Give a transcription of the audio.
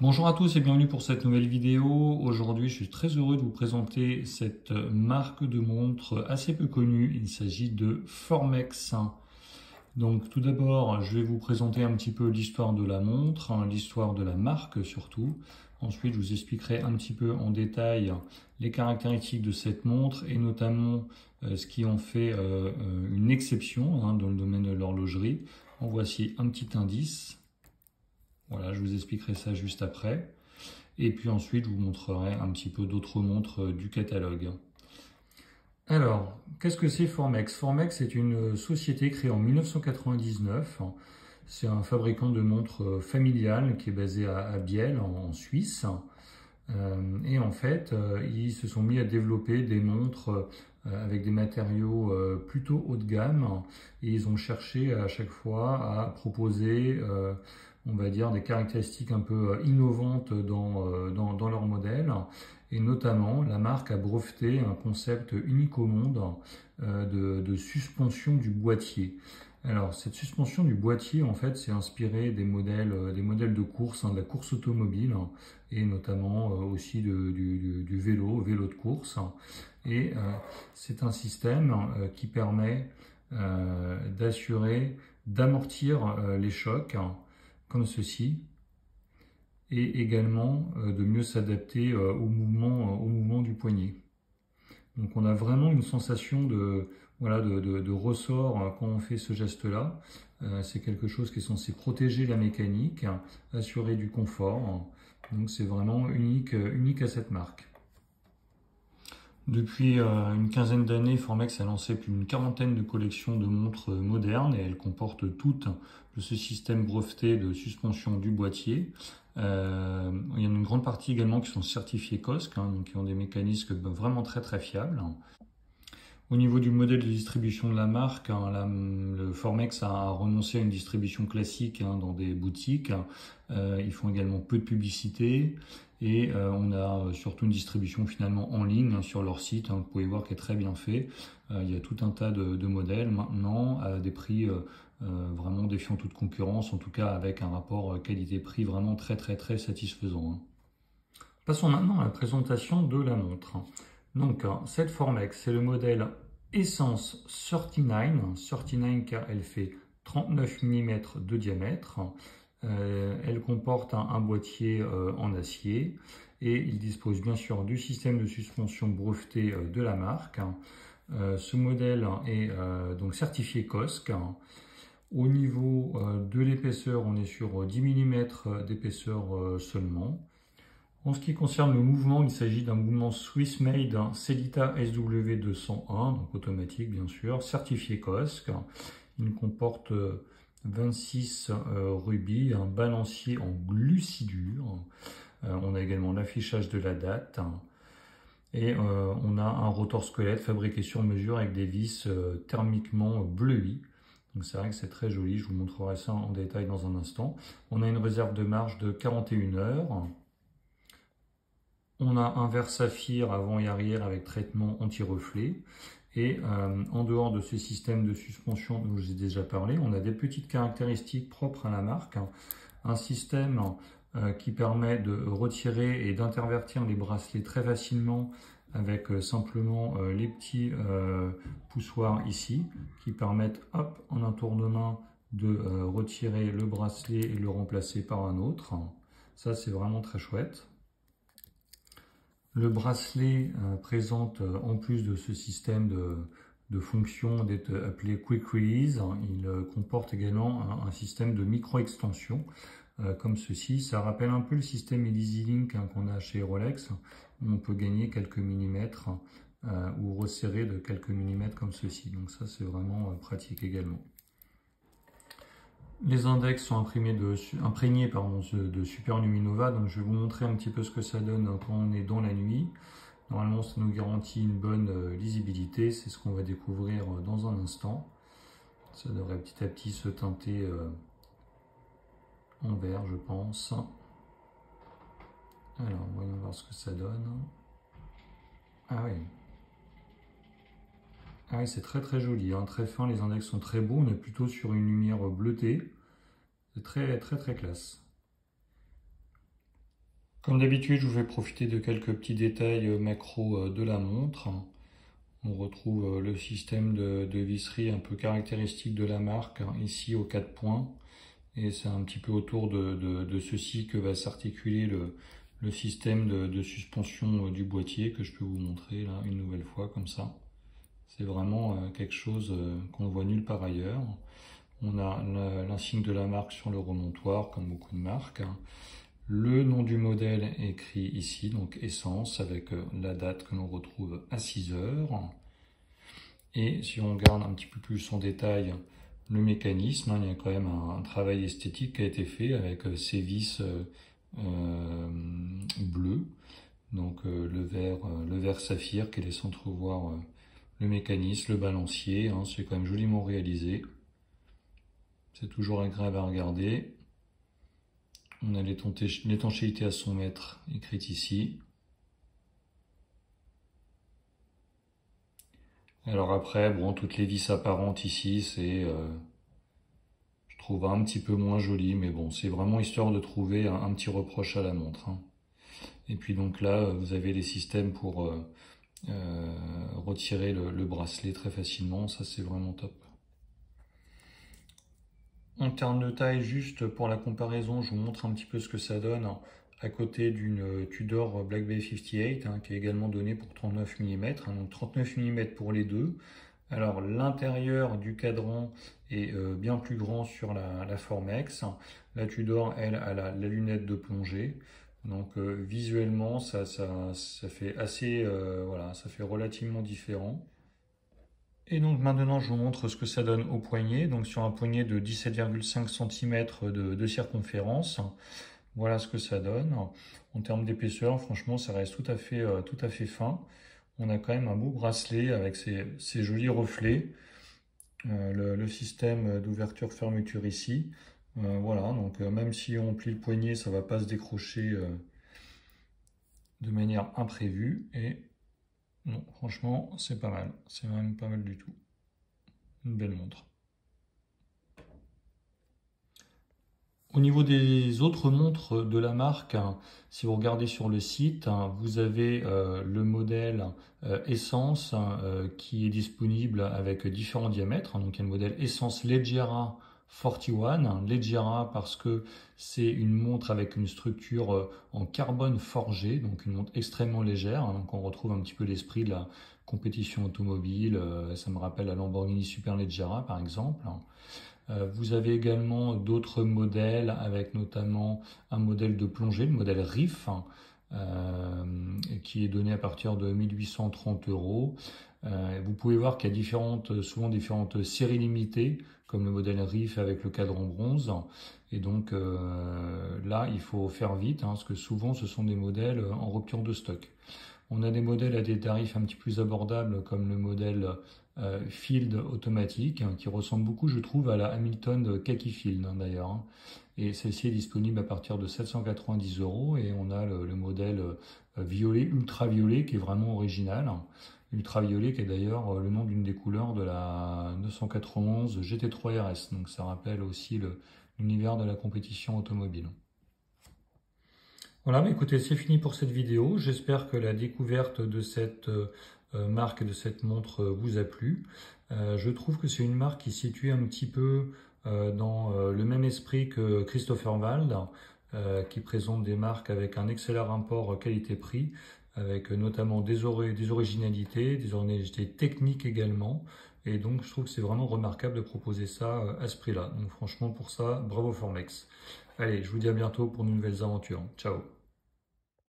Bonjour à tous et bienvenue pour cette nouvelle vidéo. Aujourd'hui, je suis très heureux de vous présenter cette marque de montre assez peu connue. Il s'agit de Formex. Donc tout d'abord, je vais vous présenter un petit peu l'histoire de la montre, l'histoire de la marque surtout. Ensuite, je vous expliquerai un petit peu en détail les caractéristiques de cette montre et notamment ce qui en fait une exception dans le domaine de l'horlogerie. En voici un petit indice. Voilà, je vous expliquerai ça juste après. Et puis ensuite, je vous montrerai un petit peu d'autres montres du catalogue. Alors, qu'est-ce que c'est Formex? Formex est une société créée en 1999. C'est un fabricant de montres familiales qui est basé à Biel, en Suisse. Et en fait, ils se sont mis à développer des montres avec des matériaux plutôt haut de gamme. Et ils ont cherché à chaque fois à proposer on va dire, des caractéristiques un peu innovantes dans leur modèle. Et notamment, la marque a breveté un concept unique au monde de suspension du boîtier. Alors, cette suspension du boîtier, en fait, c'est inspiré des modèles de course, de la course automobile, et notamment aussi du vélo de course. Et c'est un système qui permet d'amortir les chocs, comme ceci, et également de mieux s'adapter au mouvement du poignet. Donc on a vraiment une sensation de ressort quand on fait ce geste-là. C'est quelque chose qui est censé protéger la mécanique, assurer du confort. Donc c'est vraiment unique à cette marque. Depuis une quinzaine d'années, Formex a lancé plus d'une quarantaine de collections de montres modernes et elles comportent toutes ce système breveté de suspension du boîtier. Il y en a une grande partie également qui sont certifiées COSC, donc qui ont des mécanismes vraiment très fiables. Au niveau du modèle de distribution de la marque, le Formex a renoncé à une distribution classique dans des boutiques. Ils font également peu de publicité et on a surtout une distribution finalement en ligne sur leur site. Vous pouvez voir qu'elle est très bien fait. Il y a tout un tas de modèles maintenant à des prix vraiment défiant toute concurrence, en tout cas avec un rapport qualité-prix vraiment très satisfaisant. Passons maintenant à la présentation de la montre. Donc, cette Formex, c'est le modèle Essence 39 car elle fait 39 mm de diamètre. Elle comporte un boîtier en acier et il dispose bien sûr du système de suspension breveté de la marque. Ce modèle est donc certifié COSC. Au niveau de l'épaisseur, on est sur 10 mm d'épaisseur seulement. En ce qui concerne le mouvement, il s'agit d'un mouvement Swiss Made Sellita SW201, donc automatique bien sûr, certifié COSC. Il comporte 26 rubis, un balancier en glucidure. On a également l'affichage de la date. Et on a un rotor squelette fabriqué sur mesure avec des vis thermiquement bleuies. Donc c'est vrai que c'est très joli, je vous montrerai ça en détail dans un instant. On a une réserve de marche de 41 heures. On a un verre saphir avant et arrière avec traitement anti-reflet. Et en dehors de ce système de suspension dont je vous ai déjà parlé, on a des petites caractéristiques propres à la marque. Un système qui permet de retirer et d'intervertir les bracelets très facilement avec simplement les petits poussoirs ici qui permettent, hop, en un tour de main, de retirer le bracelet et le remplacer par un autre. Ça, c'est vraiment très chouette. Le bracelet présente, en plus de ce système de fonction d'être appelé Quick Release, il comporte également un système de micro-extension comme ceci. Ça rappelle un peu le système EasyLink qu'on a chez Rolex, où on peut gagner quelques millimètres ou resserrer de quelques millimètres comme ceci. Donc ça, c'est vraiment pratique également. Les index sont imprégnés de superluminova, donc je vais vous montrer un petit peu ce que ça donne quand on est dans la nuit. Normalement, ça nous garantit une bonne lisibilité, c'est ce qu'on va découvrir dans un instant. Ça devrait petit à petit se teinter en vert, je pense. Alors, voyons voir ce que ça donne. Ah oui. Ah oui, c'est très joli, très fin, les index sont très beaux, on est plutôt sur une lumière bleutée. C'est très classe. Comme d'habitude, je vous fais profiter de quelques petits détails macro de la montre. On retrouve le système de visserie un peu caractéristique de la marque, ici aux 4 points. Et c'est un petit peu autour de ceci que va s'articuler le système de suspension du boîtier que je peux vous montrer là une nouvelle fois comme ça. C'est vraiment quelque chose qu'on ne voit nulle part ailleurs. On a l'insigne de la marque sur le remontoir, comme beaucoup de marques. Le nom du modèle écrit ici, donc Essence, avec la date que l'on retrouve à 6 heures. Et si on regarde un petit peu plus en détail le mécanisme, il y a quand même un travail esthétique qui a été fait avec ces vis bleues, donc le vert saphir qui laisse entrevoir le mécanisme, le balancier, c'est quand même joliment réalisé. C'est toujours agréable à regarder. On a l'étanchéité à 100 mètres écrite ici. Alors après, bon, toutes les vis apparentes ici, je trouve un petit peu moins joli, mais bon, c'est vraiment histoire de trouver un petit reproche à la montre. Et puis donc là, vous avez les systèmes pour retirer le bracelet très facilement, ça c'est vraiment top. En termes de taille, juste pour la comparaison, je vous montre un petit peu ce que ça donne à côté d'une Tudor Black Bay 58, qui est également donnée pour 39 mm, donc 39 mm pour les deux. Alors l'intérieur du cadran est bien plus grand sur la Formex. La Tudor, elle, a la lunette de plongée. Donc visuellement, ça fait assez, voilà, ça fait relativement différent. Et donc maintenant, je vous montre ce que ça donne au poignet. Donc sur un poignet de 17,5 cm de circonférence, voilà ce que ça donne. En termes d'épaisseur, franchement, ça reste tout à fait fin. On a quand même un beau bracelet avec ces jolis reflets. Le système d'ouverture-fermeture ici. Voilà, donc même si on plie le poignet, ça ne va pas se décrocher de manière imprévue. Et non, franchement, c'est pas mal. C'est même pas mal du tout. Une belle montre. Au niveau des autres montres de la marque, si vous regardez sur le site, vous avez le modèle Essence qui est disponible avec différents diamètres. Donc il y a le modèle Essence Leggera 41, Leggera parce que c'est une montre avec une structure en carbone forgé, donc une montre extrêmement légère. Donc on retrouve un petit peu l'esprit de la compétition automobile. Ça me rappelle la Lamborghini Superleggera par exemple. Vous avez également d'autres modèles avec notamment un modèle de plongée, le modèle Riff, qui est donné à partir de 1830 €. Vous pouvez voir qu'il y a souvent différentes séries limitées, comme le modèle Riff avec le cadran bronze. Et donc là, il faut faire vite, parce que souvent ce sont des modèles en rupture de stock. On a des modèles à des tarifs un petit peu plus abordables, comme le modèle Field automatique, qui ressemble beaucoup, je trouve, à la Hamilton Khaki Field d'ailleurs. Et celle-ci est disponible à partir de 790 €. Et on a le modèle violet, ultraviolet, qui est vraiment original. Ultraviolet, qui est d'ailleurs le nom d'une des couleurs de la 991 GT3 RS. Donc ça rappelle aussi l'univers de la compétition automobile. Voilà, écoutez, c'est fini pour cette vidéo. J'espère que la découverte de cette marque et de cette montre vous a plu. Je trouve que c'est une marque qui se situe un petit peu dans le même esprit que Christopher Wald, qui présente des marques avec un excellent rapport qualité-prix, avec notamment des originalités techniques également. Et donc, je trouve que c'est vraiment remarquable de proposer ça à ce prix-là. Donc, franchement, pour ça, bravo Formex. Allez, je vous dis à bientôt pour de nouvelles aventures. Ciao!